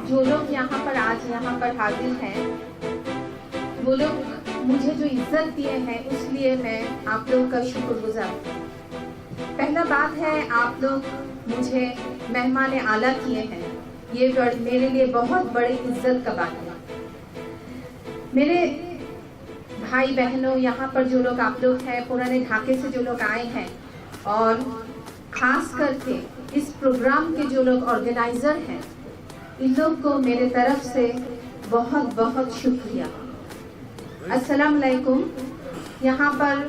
जो लोग यहाँ पर आज यहाँ पर हाजिर हैं, वो लोग मुझे जो इज्जत दिए हैं, उसलिए मैं आप लोग का शुक्रगुजार हूँ। पहला बात है, आप लोग मुझे मेहमान आला किए हैं, ये मेरे लिए बहुत बड़ी इज्जत का बात है। मेरे भाई बहनों, यहाँ पर जो लोग आप लोग हैं, पुराने ढाके से जो लोग आए हैं, और खास करके इस प्रोग्राम के जो लोग ऑर्गेनाइजर हैं, इन लोग को मेरे तरफ से बहुत बहुत शुक्रिया। अस्सलाम वालेकुम। यहाँ पर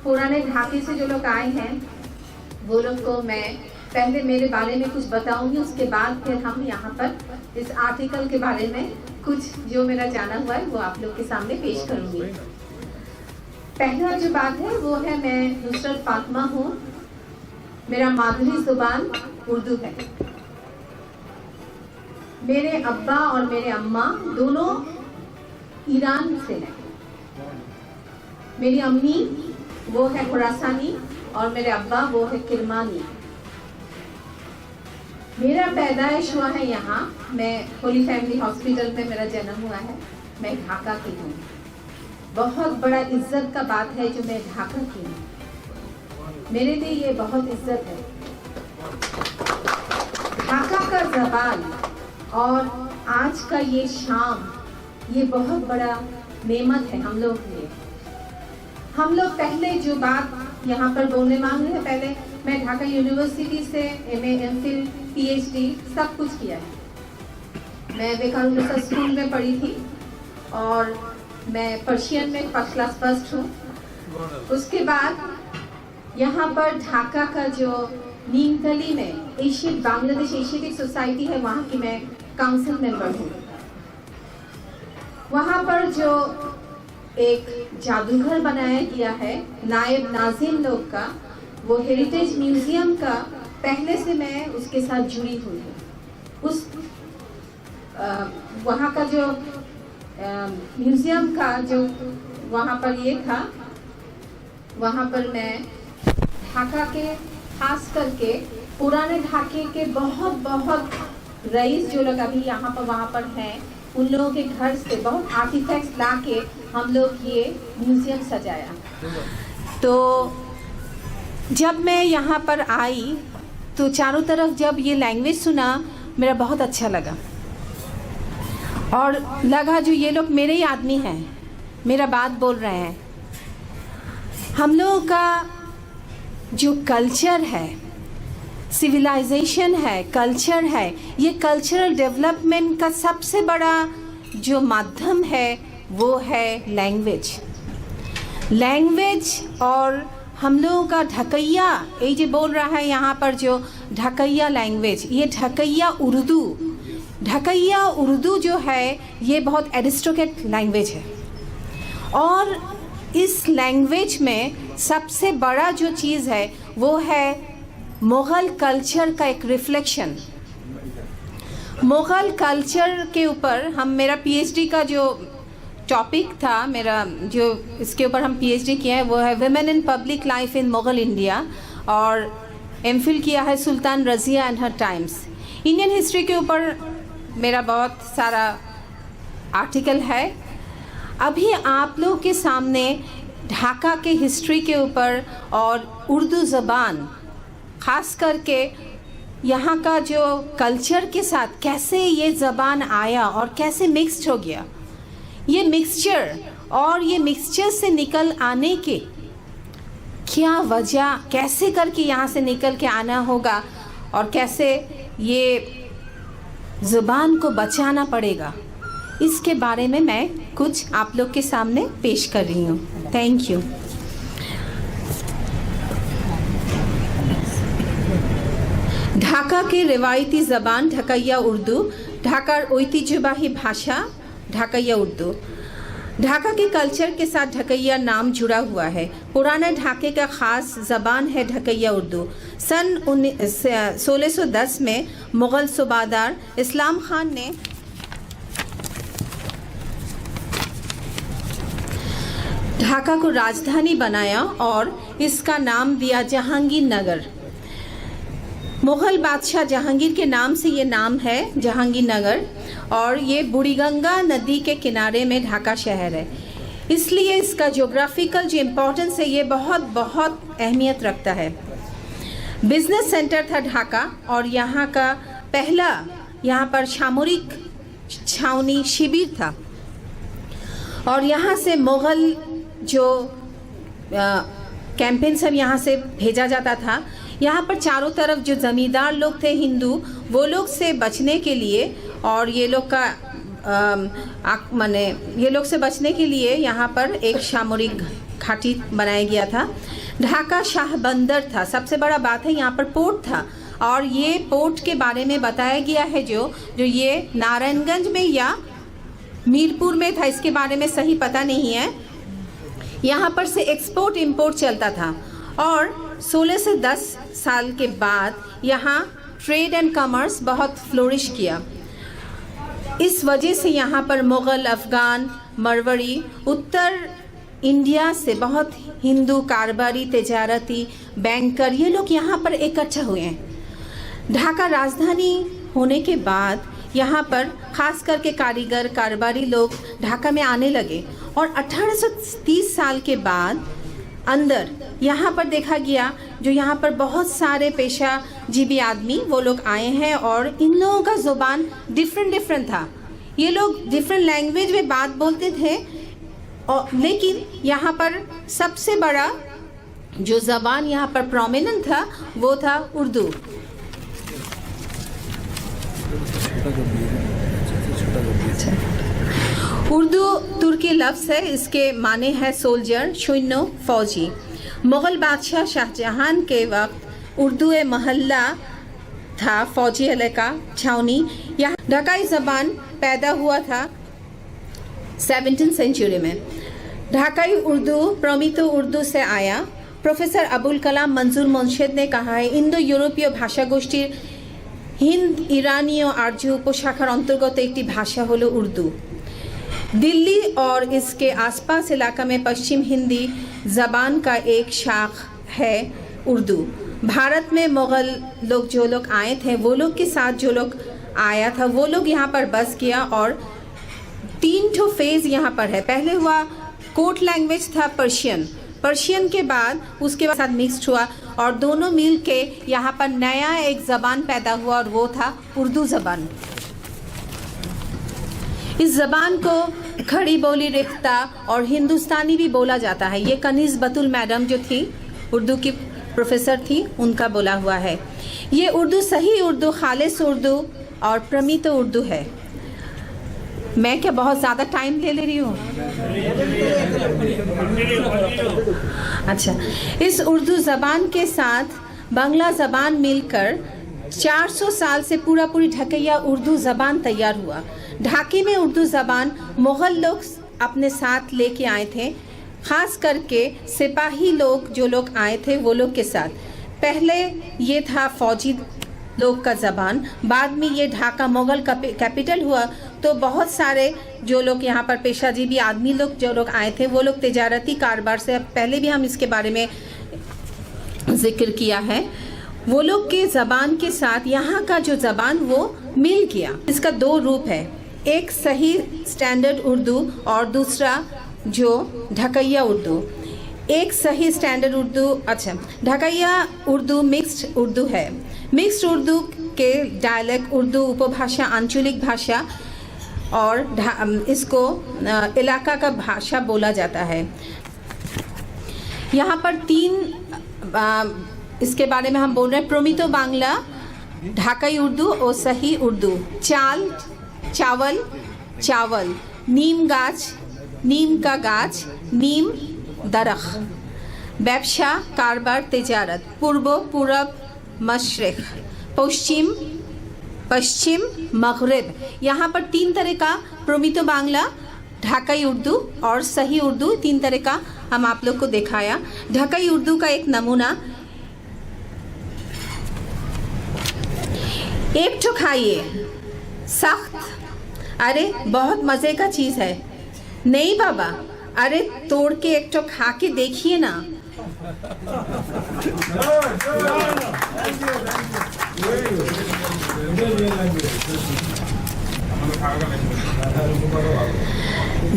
पुराने ढाके से जो लोग आए हैं, वो लोग को मैं पहले मेरे बारे में कुछ बताऊंगी, उसके बाद फिर हम यहाँ पर इस आर्टिकल के बारे में कुछ जो मेरा जाना हुआ है वो आप लोग के सामने पेश करूंगी। पहला जो बात है वो है, मैं नुसरत फातिमा हूँ। मेरा मादरी जुबान उर्दू है। मेरे अब्बा और मेरे अम्मा दोनों ईरान से हैं। मेरी अम्मी वो है खुरासानी और मेरे अब्बा वो है किरमानी। मेरा पैदाइश हुआ है यहाँ, मैं होली फैमिली हॉस्पिटल में मेरा जन्म हुआ है। मैं ढाका की हूँ। बहुत बड़ा इज्जत का बात है जो मैं ढाका की हूँ, मेरे लिए ये बहुत इज्जत है। ढाका का ज़बान और आज का ये शाम, ये बहुत बड़ा नेमत है हम लोग के लिए। हम लोग पहले जो बात यहाँ पर बोलने मांग रहे हैं, पहले मैं ढाका यूनिवर्सिटी से MA MPhil PhD सब कुछ किया है। मैं विवेकानंद स्कूल में पढ़ी थी और मैं पर्शियन में फर्स्ट क्लास फर्स्ट हूँ। उसके बाद यहाँ पर ढाका का जो नीमतली में बांग्लादेश एशियाटिक सोसाइटी है, वहाँ की मैं काउंसिल मेंबर हूँ। वहाँ पर जो एक जादूघर बनाया गया है नायब नाजिम लोग का, वो हेरिटेज म्यूजियम का, पहले से मैं उसके साथ जुड़ी हुई हूँ। उस वहाँ का जो म्यूजियम का जो वहाँ पर ये था, वहाँ पर मैं ढाका के खास करके पुराने ढाके के बहुत बहुत रईस जो लोग अभी यहाँ पर वहाँ पर हैं, उन लोगों के घर से बहुत आर्टिफैक्ट्स ला के हम लोग ये म्यूजियम सजाया। तो जब मैं यहाँ पर आई तो चारों तरफ जब ये लैंग्वेज सुना, मेरा बहुत अच्छा लगा और लगा जो ये लोग मेरे ही आदमी हैं, मेरा बात बोल रहे हैं। हम लोगों का जो कल्चर है, सिविलाइजेशन है, कल्चर है, ये कल्चरल डेवलपमेंट का सबसे बड़ा जो माध्यम है वो है लैंग्वेज। और हम लोगों का ढकैया, ये जो बोल रहा है यहाँ पर जो ढकैया लैंग्वेज, ये ढकैया उर्दू जो है, ये बहुत एरिस्टोक्रेट लैंग्वेज है। और इस लैंग्वेज में सबसे बड़ा जो चीज़ है वो है मुग़ल कल्चर का एक रिफ्लेक्शन। मुग़ल कल्चर के ऊपर मेरा PhD का जो टॉपिक था, मेरा जो इसके ऊपर हम PhD किया है वो है women in public life in Mughal India, और MPhil किया है Sultan Raziya and her times. Indian history के ऊपर मेरा बहुत सारा आर्टिकल है। अभी आप लोग के सामने ढाका के हिस्ट्री के ऊपर और उर्दू ज़बान, ख़ास करके यहाँ का जो कल्चर के साथ कैसे ये ज़बान आया और कैसे मिक्स्ड हो गया, ये मिक्सचर और ये मिक्सचर से निकल आने के क्या वजह, कैसे करके यहाँ से निकल के आना होगा और कैसे ये ज़ुबान को बचाना पड़ेगा, इसके बारे में मैं कुछ आप लोग के सामने पेश कर रही हूँ। Thank you. ढाका के रिवायती ज़बान ढकैया उर्दू, ढाकार ऐतिह्यबाही भाषा ढकैया उर्दू। ढाका के कल्चर के साथ ढकैया नाम जुड़ा हुआ है। पुराने ढाके का ख़ास ज़बान है ढकैया उर्दू। सन 1610 में मुग़ल सूबादार इस्लाम खान ने ढाका को राजधानी बनाया और इसका नाम दिया जहांगीर नगर। मुग़ल बादशाह जहांगीर के नाम से ये नाम है जहांगीर नगर, और ये बुढ़ीगंगा नदी के किनारे में ढाका शहर है, इसलिए इसका ज्योग्राफिकल जो इम्पोर्टेंस है ये बहुत बहुत अहमियत रखता है। बिजनेस सेंटर था ढाका, और यहाँ का पहला यहाँ पर सामरिक छावनी शिविर था, और यहाँ से मुग़ल जो कैंपेन सब यहाँ से भेजा जाता था। यहाँ पर चारों तरफ जो ज़मींदार लोग थे हिंदू, वो लोग से बचने के लिए और ये लोग का ये लोग से बचने के लिए यहाँ पर एक सामरिक घाटी बनाया गया था। ढाका शाह बंदर था, सबसे बड़ा बात है यहाँ पर पोर्ट था, और ये पोर्ट के बारे में बताया गया है जो ये नारायणगंज में या मीरपुर में था, इसके बारे में सही पता नहीं है। यहाँ पर से एक्सपोर्ट इंपोर्ट चलता था, और 16 से 10 साल के बाद यहाँ ट्रेड एंड कॉमर्स बहुत फ्लोरिश किया। इस वजह से यहाँ पर मुग़ल, अफ़गान, मरवरी, उत्तर इंडिया से बहुत हिंदू कारोबारी, तिजारती, बैंकर ये लोग यहाँ पर इकट्ठा हुए हैं। ढाका राजधानी होने के बाद यहाँ पर ख़ास करके कारीगर, कारोबारी लोग ढाका में आने लगे, और 1830 साल के बाद अंदर यहाँ पर देखा गया जो यहाँ पर बहुत सारे पेशाजीवी आदमी वो लोग आए हैं, और इन लोगों का ज़ुबान डिफरेंट था। ये लोग डिफरेंट लैंग्वेज में बात बोलते थे, और लेकिन यहाँ पर सबसे बड़ा जो ज़बान यहाँ पर प्रोमिनेंट था वो था उर्दू। उर्दू तुर्की लफ्ज़ है, इसके माने है सोल्जर, शून्य, फौजी। मुग़ल बादशाह शाहजहां के वक्त उर्दू महल्ला था, फौजी इलाका, छावनी। यहाँ ढाकाई ज़बान पैदा हुआ था 17वीं सेंचुरी में। ढाकाई उर्दू प्रमित उर्दू से आया। प्रोफेसर अबुल कलाम मंजूर मुंशिद ने कहा है, इंडो यूरोपीय भाषा गोष्ठीर हिंद ईरानीय आर्य उपशाखार अंतर्गत एक भाषा हलो उर्दू। दिल्ली और इसके आसपास इलाका में पश्चिम हिंदी ज़बान का एक शाख है उर्दू। भारत में मुग़ल लोग जो लोग आए थे वो लोग के साथ जो लोग आया था वो लोग यहाँ पर बस किया, और 3 फेज़ यहाँ पर है। पहले हुआ कोर्ट लैंग्वेज था पर्शियन के बाद उसके साथ मिक्स्ड हुआ, और दोनों मिल के यहाँ पर नया एक ज़बान पैदा हुआ, और वो था उर्दू ज़बान। इस ज़बान को खड़ी बोली, रिख्ता और हिंदुस्तानी भी बोला जाता है। ये कनीज़ बतुल मैडम जो थी, उर्दू की प्रोफेसर थी, उनका बोला हुआ है। ये उर्दू सही उर्दू, खालिस उर्दू और प्रमित उर्दू है। मैं क्या बहुत ज़्यादा टाइम ले रही हूँ? अच्छा, इस उर्दू ज़बान के साथ बांग्ला ज़बान मिलकर 400 साल से पूरी ढकैया उर्दू ज़बान तैयार हुआ। ढाके में उर्दू ज़बान मुग़ल लोग अपने साथ लेके आए थे, ख़ास करके सिपाही लोग जो लोग आए थे वो लोग के साथ। पहले ये था फौजी लोग का ज़बान, बाद में ये ढाका मुग़ल कैपिटल हुआ, तो बहुत सारे जो लोग यहाँ पर पेशाजीवी आदमी लोग जो लोग आए थे वो लोग तिजारती कारोबार से, पहले भी हम इसके बारे में ज़िक्र किया है, वो लोग के ज़बान के साथ यहाँ का जो ज़बान वो मिल गया। इसका 2 रूप है, एक सही स्टैंडर्ड उर्दू और दूसरा जो ढकैया उर्दू। एक सही स्टैंडर्ड उर्दू, अच्छा, ढकैया उर्दू मिक्स्ड उर्दू है। मिक्स्ड उर्दू के डायलेक्ट उर्दू उपभाषा, आंचलिक भाषा, और इसको इलाका का भाषा बोला जाता है। यहाँ पर 3 इसके बारे में हम बोल रहे हैं, प्रमितो बांग्ला, ढाकाई उर्दू और सही उर्दू। चाल, चावल, चावल, नीम गाछ, नीम का गाछ, नीम दरख, व्यवसा, कारबार, तिजारत, पूर्व, पूरब, मशरिक, पश्चिम, पश्चिम, मगरिब। यहाँ पर 3 तरह का प्रमितो बांग्ला, ढाकाई उर्दू और सही उर्दू, 3 तरह का हम आप लोग को दिखाया। ढाकाई उर्दू का एक नमूना, एक ठो खाइए, सख्त, अरे बहुत मज़े का चीज़ है। नहीं बाबा, अरे तोड़ के एक ठो खा के देखिए ना,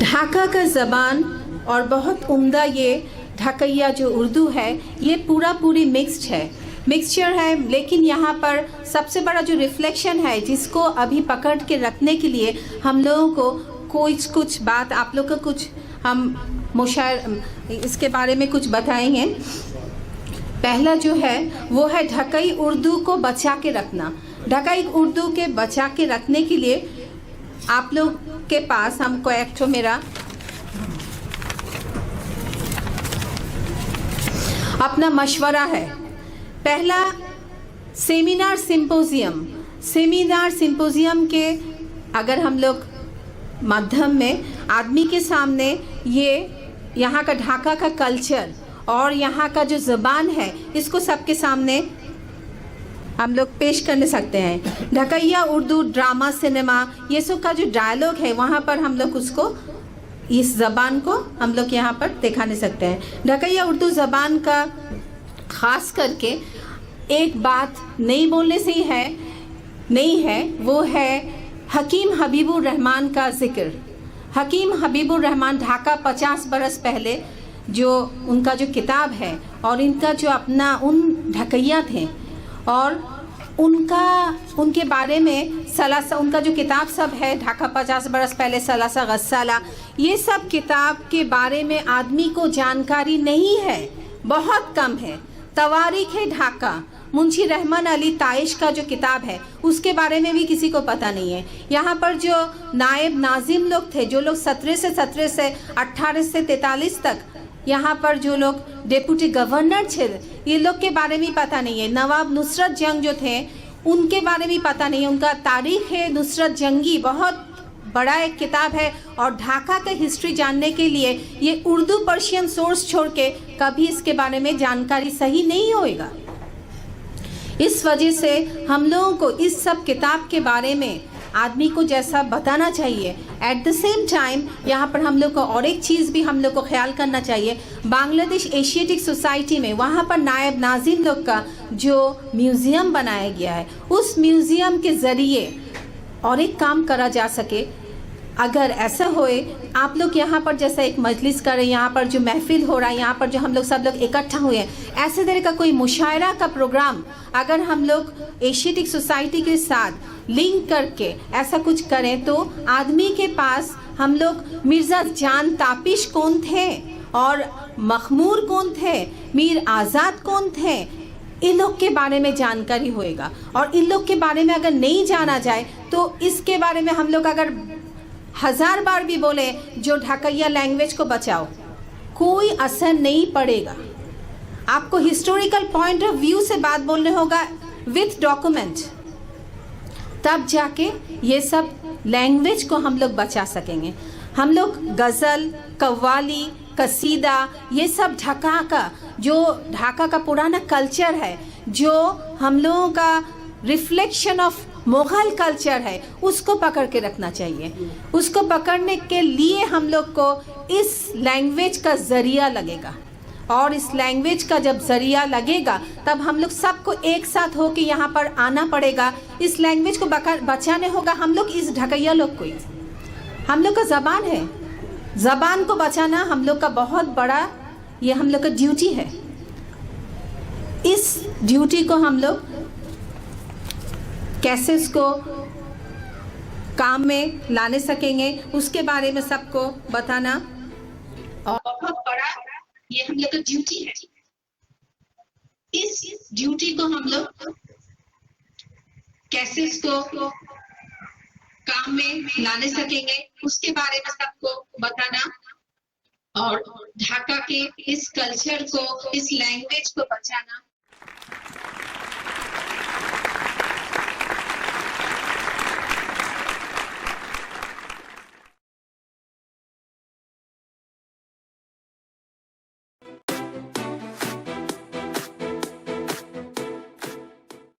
ढाका का ज़बान और बहुत उम्दा ये ढकैया जो उर्दू है, ये पूरी मिक्स्ड है, मिक्सचर है। लेकिन यहाँ पर सबसे बड़ा जो रिफ्लेक्शन है, जिसको अभी पकड़ के रखने के लिए हम लोगों को कुछ बात आप लोग को कुछ हम मुशायर इसके बारे में कुछ बताएंगे। पहला जो है वो है ढकई उर्दू को बचा के रखना। ढकई उर्दू के बचा के रखने के लिए आप लोग के पास हमको एक तो मेरा अपना मशवरा है। पहला सेमिनार सिंपोजियम के अगर हम लोग माध्यम में आदमी के सामने ये यहाँ का ढाका का कल्चर और यहाँ का जो ज़बान है, इसको सबके सामने हम लोग पेश करने सकते हैं। ढकैया उर्दू ड्रामा सिनेमा ये सब का जो डायलॉग है, वहाँ पर हम लोग उसको इस ज़बान को हम लोग यहाँ पर दिखाने सकते हैं। ढकैया उर्दू ज़बान का ख़ास करके एक बात नहीं बोलने से ही है नहीं है, वो है हकीम हबीबुर रहमान का ज़िक्र। हकीम हबीबुर रहमान ढाका 50 बरस पहले जो उनका जो किताब है और इनका जो अपना उन ढकैया थे और उनके बारे में सलासा, उनका जो किताब सब है ढाका 50 बरस पहले सलासा गस्साला, ये सब किताब के बारे में आदमी को जानकारी नहीं है, बहुत कम है। तवारीख है ढाका, मुंशी रहमान अली ताइश का जो किताब है उसके बारे में भी किसी को पता नहीं है। यहाँ पर जो नायब नाजिम लोग थे, जो लोग 17 से 18 से 43 तक यहाँ पर जो लोग डेप्यूटी गवर्नर थे, ये लोग के बारे में पता नहीं है। नवाब नुसरत जंग जो थे उनके बारे में पता नहीं है। उनका तारीख है नुसरत जंगी, बहुत बड़ा एक किताब है। और ढाका का हिस्ट्री जानने के लिए ये उर्दू पर्शियन सोर्स छोड़ के कभी इसके बारे में जानकारी सही नहीं होएगा। इस वजह से हम लोगों को इस सब किताब के बारे में आदमी को जैसा बताना चाहिए, एट द सेम टाइम यहाँ पर हम लोग को और एक चीज़ भी हम लोग को ख्याल करना चाहिए। बांग्लादेश एशियाटिक सोसाइटी में वहाँ पर नायब नाजिम लोग का जो म्यूज़ियम बनाया गया है, उस म्यूज़ियम के ज़रिए और एक काम करा जा सके। अगर ऐसा होए, आप लोग यहाँ पर जैसा एक मजलिस करें, यहाँ पर जो महफिल हो रहा है, यहाँ पर जो हम लोग सब लोग इकट्ठा हुए हैं, ऐसे तरह का कोई मुशायरा का प्रोग्राम अगर हम लोग एशियाटिक सोसाइटी के साथ लिंक करके ऐसा कुछ करें तो आदमी के पास हम लोग मिर्ज़ा जान तापिश कौन थे और मखमूर कौन थे, मीर आज़ाद कौन थे, इन लोग के बारे में जानकारी होएगा। और इन लोग के बारे में अगर नहीं जाना जाए तो इसके बारे में हम लोग अगर 1000 बार भी बोले जो ढकैया लैंग्वेज को बचाओ, कोई असर नहीं पड़ेगा। आपको हिस्टोरिकल पॉइंट ऑफ व्यू से बात बोलने होगा विथ डॉक्यूमेंट, तब जाके ये सब लैंग्वेज को हम लोग बचा सकेंगे। हम लोग गज़ल, कव्वाली, कसीदा, ये सब ढाका का पुराना कल्चर है, जो हम लोगों का रिफ्लेक्शन ऑफ मुग़ल कल्चर है, उसको पकड़ के रखना चाहिए। उसको पकड़ने के लिए हम लोग को इस लैंग्वेज का ज़रिया लगेगा, और इस लैंग्वेज का जब ज़रिया लगेगा तब हम लोग सबको एक साथ हो के यहाँ पर आना पड़ेगा। इस लैंग्वेज को बचाने होगा हम लोग, इस ढकैया लोग को। हम लोग का ज़बान है, ज़बान को बचाना हम लोग का बहुत बड़ा, ये हम लोग का ड्यूटी है। इस ड्यूटी को हम लोग कैसे इसको काम में लाने सकेंगे, उसके बारे में सबको बताना और बहुत बड़ा ये हम लोग का ड्यूटी है। इस ड्यूटी को हम लोग कैसे इसको काम में लाने सकेंगे, उसके बारे में सबको बताना और ढाका के इस कल्चर को, इस लैंग्वेज को बचाना